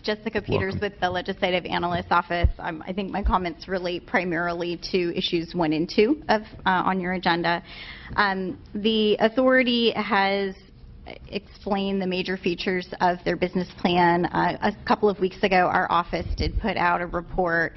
Jessica Peters with the Legislative Analyst's Office. I think my comments relate primarily to issues 1 and 2 on your agenda. The authority has explained the major features of their business plan. A couple of weeks ago, our office did put out a report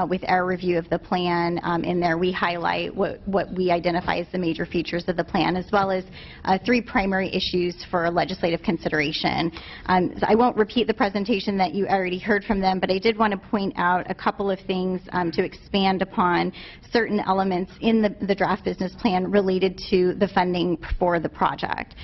with our review of the plan. In there, we highlight what we identify as the major features of the plan, as well as 3 primary issues for legislative consideration. So I won't repeat the presentation that you already heard from them, but I did want to point out a couple of things to expand upon certain elements in the draft business plan related to the funding for the project.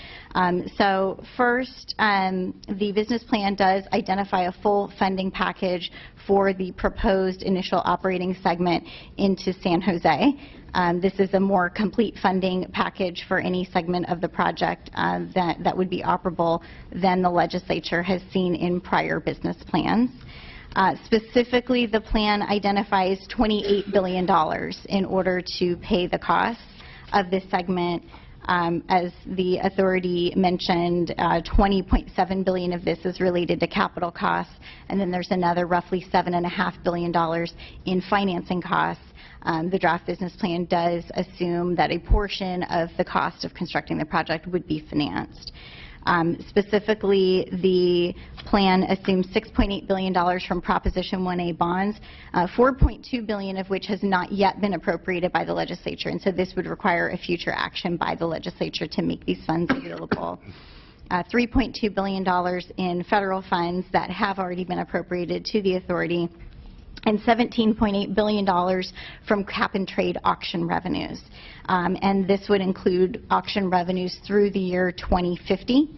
So first, the business plan does identify a full funding package for the proposed initial operating segment into San Jose. This is a more complete funding package for any segment of the project that would be operable than the legislature has seen in prior business plans. Specifically, the plan identifies $28 billion in order to pay the costs of this segment. As the authority mentioned, $20.7 billion of this is related to capital costs, and then there's another roughly $7.5 billion in financing costs. The draft business plan does assume that a portion of the cost of constructing the project would be financed. Specifically, the plan assumes $6.8 billion from Proposition 1A bonds, $4.2 billion of which has not yet been appropriated by the legislature, and so this would require a future action by the legislature to make these funds available. $3.2 billion in federal funds that have already been appropriated to the authority, and $17.8 billion from cap-and-trade auction revenues. And this would include auction revenues through the year 2050.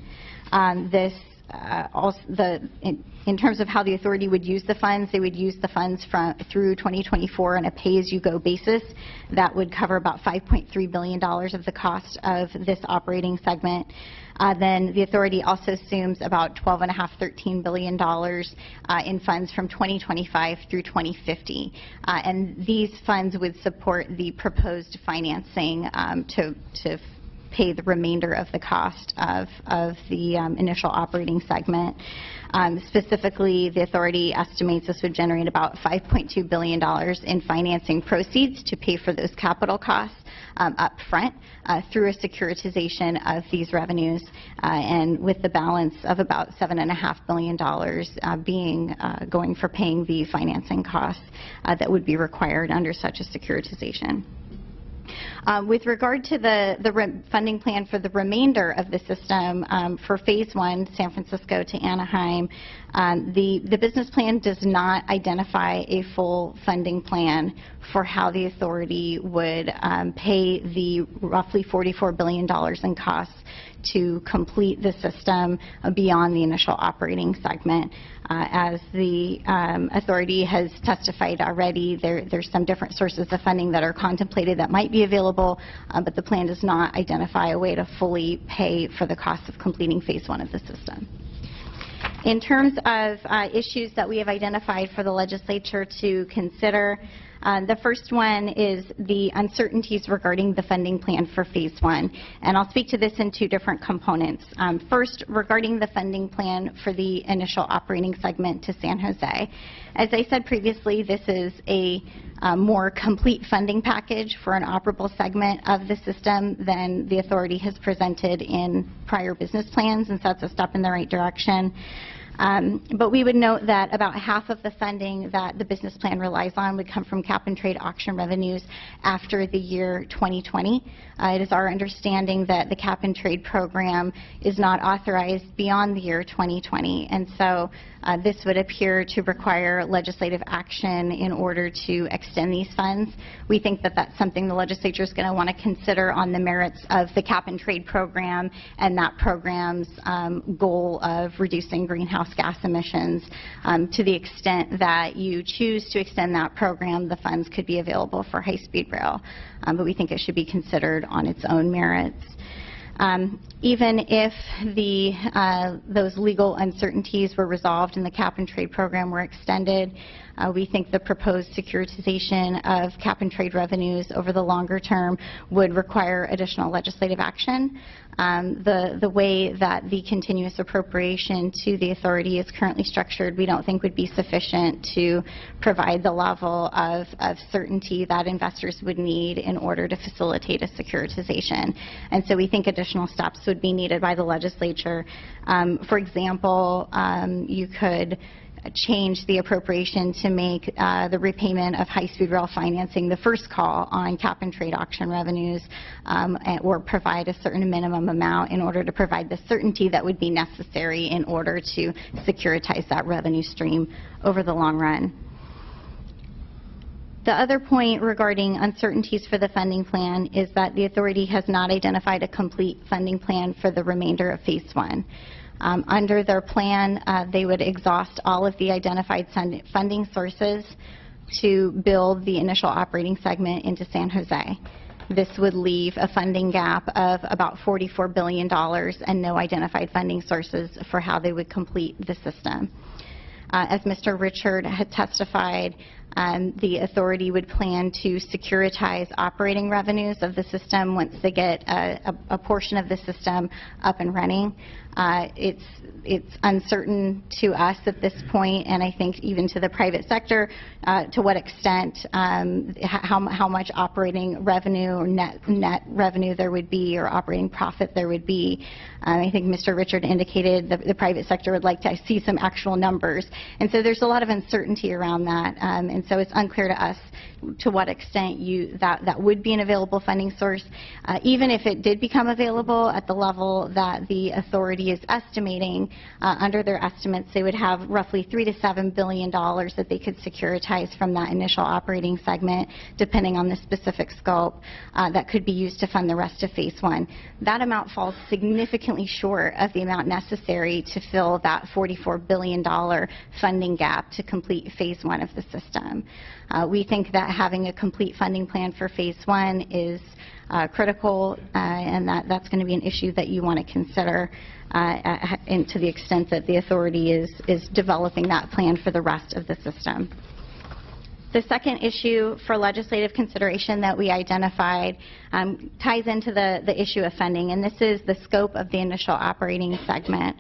In terms of how the authority would use the funds, they would use the funds through 2024 on a pay-as-you-go basis. That would cover about $5.3 billion of the cost of this operating segment. Then the authority also assumes about $13 billion in funds from 2025 through 2050. And these funds would support the proposed financing to pay the remainder of the cost of the initial operating segment. Specifically, the authority estimates this would generate about $5.2 billion in financing proceeds to pay for those capital costs up front through a securitization of these revenues, and with the balance of about $7.5 billion going for paying the financing costs that would be required under such a securitization. With regard to the funding plan for the remainder of the system, for Phase 1, San Francisco to Anaheim, the business plan does not identify a full funding plan for how the authority would pay the roughly $44 billion in costs to complete the system beyond the initial operating segment. As the authority has testified already, there's some different sources of funding that are contemplated that might be available, but the plan does not identify a way to fully pay for the cost of completing Phase 1 of the system. In terms of issues that we have identified for the legislature to consider, the first one is the uncertainties regarding the funding plan for Phase 1, and I'll speak to this in 2 different components. First, regarding the funding plan for the initial operating segment to San Jose. As I said previously, this is a more complete funding package for an operable segment of the system than the authority has presented in prior business plans, and so that's a step in the right direction. But we would note that about half of the funding that the business plan relies on would come from cap-and-trade auction revenues after the year 2020. It is our understanding that the cap-and-trade program is not authorized beyond the year 2020, and so this would appear to require legislative action in order to extend these funds. We think that that's something the legislature is going to want to consider on the merits of the cap-and-trade program and that program's goal of reducing greenhouse gas emissions. To the extent that you choose to extend that program, the funds could be available for high-speed rail, but we think it should be considered on its own merits. Even if those legal uncertainties were resolved and the cap-and-trade program were extended, We think the proposed securitization of cap-and-trade revenues over the longer term would require additional legislative action. The way that the continuous appropriation to the authority is currently structured, we don't think would be sufficient to provide the level of certainty that investors would need in order to facilitate a securitization. And so we think additional steps would be needed by the legislature. For example, you could change the appropriation to make the repayment of high-speed rail financing the first call on cap-and-trade auction revenues, or provide a certain minimum amount in order to provide the certainty that would be necessary in order to securitize that revenue stream over the long run. The other point regarding uncertainties for the funding plan is that the authority has not identified a complete funding plan for the remainder of Phase 1. Under their plan, they would exhaust all of the identified funding sources to build the initial operating segment into San Jose. This would leave a funding gap of about $44 billion and no identified funding sources for how they would complete the system. As Mr. Richard had testified, the authority would plan to securitize operating revenues of the system once they get a portion of the system up and running. It's uncertain to us at this point, and I think even to the private sector, to what extent, how much operating revenue or net revenue there would be, or operating profit there would be. I think Mr. Richard indicated that the private sector would like to see some actual numbers, and so there's a lot of uncertainty around that, and so it's unclear to us to what extent that would be an available funding source. Even if it did become available at the level that the authority is estimating, under their estimates, they would have roughly $3 to $7 billion that they could securitize from that initial operating segment, depending on the specific scope, that could be used to fund the rest of Phase 1. That amount falls significantly short of the amount necessary to fill that $44 billion funding gap to complete Phase 1 of the system. We think that having a complete funding plan for Phase 1 is critical, and that's going to be an issue that you want to consider, and to the extent that the authority is developing that plan for the rest of the system. The second issue for legislative consideration that we identified ties into the issue of funding, and this is the scope of the initial operating segment.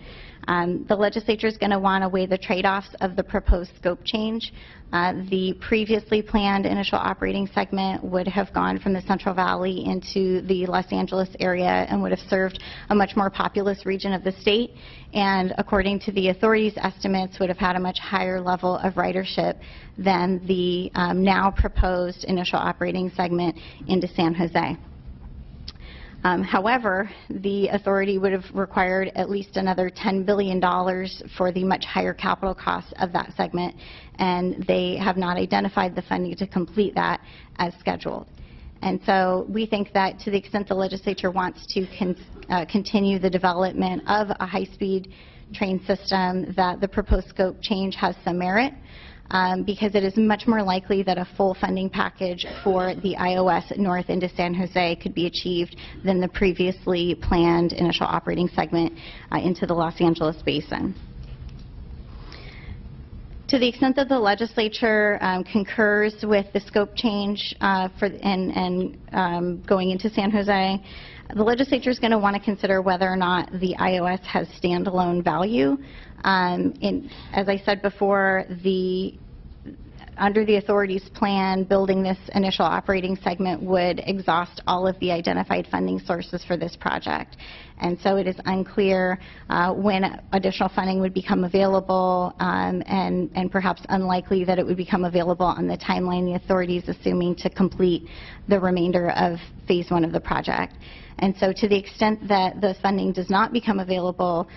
The legislature is going to want to weigh the trade-offs of the proposed scope change. The previously planned initial operating segment would have gone from the Central Valley into the Los Angeles area and would have served a much more populous region of the state, and according to the authority's estimates would have had a much higher level of ridership than the now proposed initial operating segment into San Jose. However, the authority would have required at least another $10 billion for the much higher capital costs of that segment, and they have not identified the funding to complete that as scheduled. And so we think that to the extent the legislature wants to continue the development of a high-speed train system, that the proposed scope change has some merit. Because it is much more likely that a full funding package for the IOS north into San Jose could be achieved than the previously planned initial operating segment into the Los Angeles basin. To the extent that the legislature concurs with the scope change and going into San Jose, the legislature is going to want to consider whether or not the IOS has standalone value. As I said before, under the authority's plan, building this initial operating segment would exhaust all of the identified funding sources for this project. And so it is unclear when additional funding would become available, and perhaps unlikely that it would become available on the timeline the authority is assuming to complete the remainder of Phase 1 of the project. And so to the extent that the funding does not become available,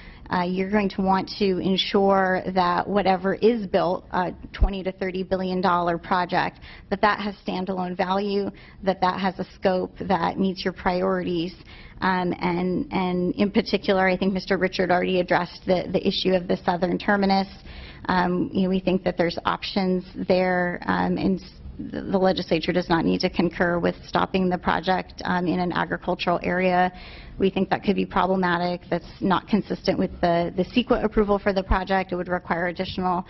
you're going to want to ensure that whatever is built, a $20 to $30 billion project, that has standalone value, that has a scope that meets your priorities. And in particular, I think Mr. Richard already addressed the issue of the southern terminus. We think that there's options there, and the legislature does not need to concur with stopping the project in an agricultural area. We think that could be problematic. That's not consistent with the CEQA approval for the project. It would require additional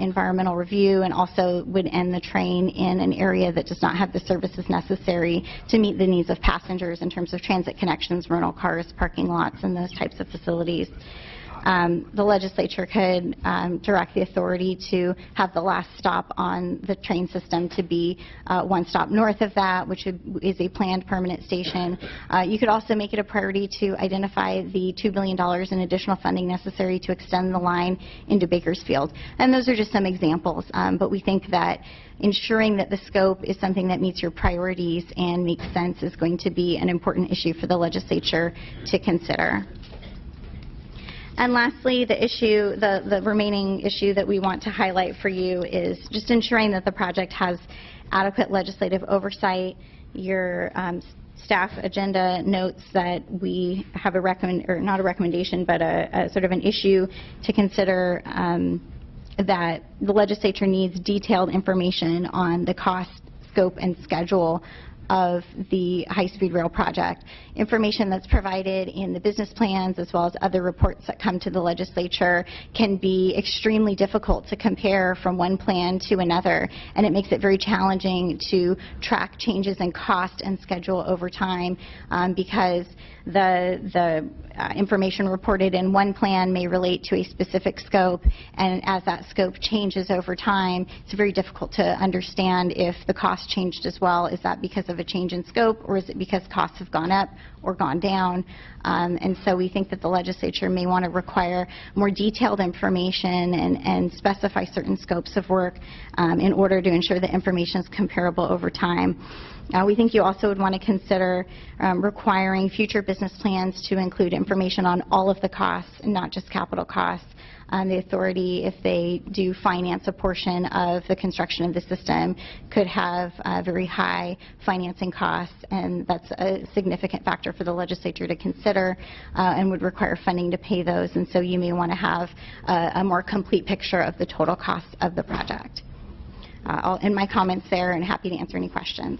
environmental review and also would end the train in an area that does not have the services necessary to meet the needs of passengers in terms of transit connections, rental cars, parking lots, and those types of facilities. The legislature could direct the authority to have the last stop on the train system to be one stop north of that, which is a planned permanent station. You could also make it a priority to identify the $2 billion in additional funding necessary to extend the line into Bakersfield. And those are just some examples, but we think that ensuring that the scope is something that meets your priorities and makes sense is going to be an important issue for the legislature to consider. And lastly, the remaining issue that we want to highlight for you is just ensuring that the project has adequate legislative oversight. Your staff agenda notes that we have not a recommendation, but a sort of an issue to consider that the legislature needs detailed information on the cost, scope, and schedule of the high-speed rail project. Information that's provided in the business plans as well as other reports that come to the legislature can be extremely difficult to compare from one plan to another, and it makes it very challenging to track changes in cost and schedule over time because the information reported in one plan may relate to a specific scope, and as that scope changes over time, it's very difficult to understand if the cost changed as well. Is that because of a change in scope, or is it because costs have gone up or gone down? And so we think that the legislature may want to require more detailed information and specify certain scopes of work in order to ensure that information is comparable over time. We think you also would want to consider requiring future business plans to include information on all of the costs and not just capital costs. The authority, if they do finance a portion of the construction of the system, could have very high financing costs, and that's a significant factor for the legislature to consider and would require funding to pay those. And so you may want to have a more complete picture of the total cost of the project. I'll end my comments there and happy to answer any questions.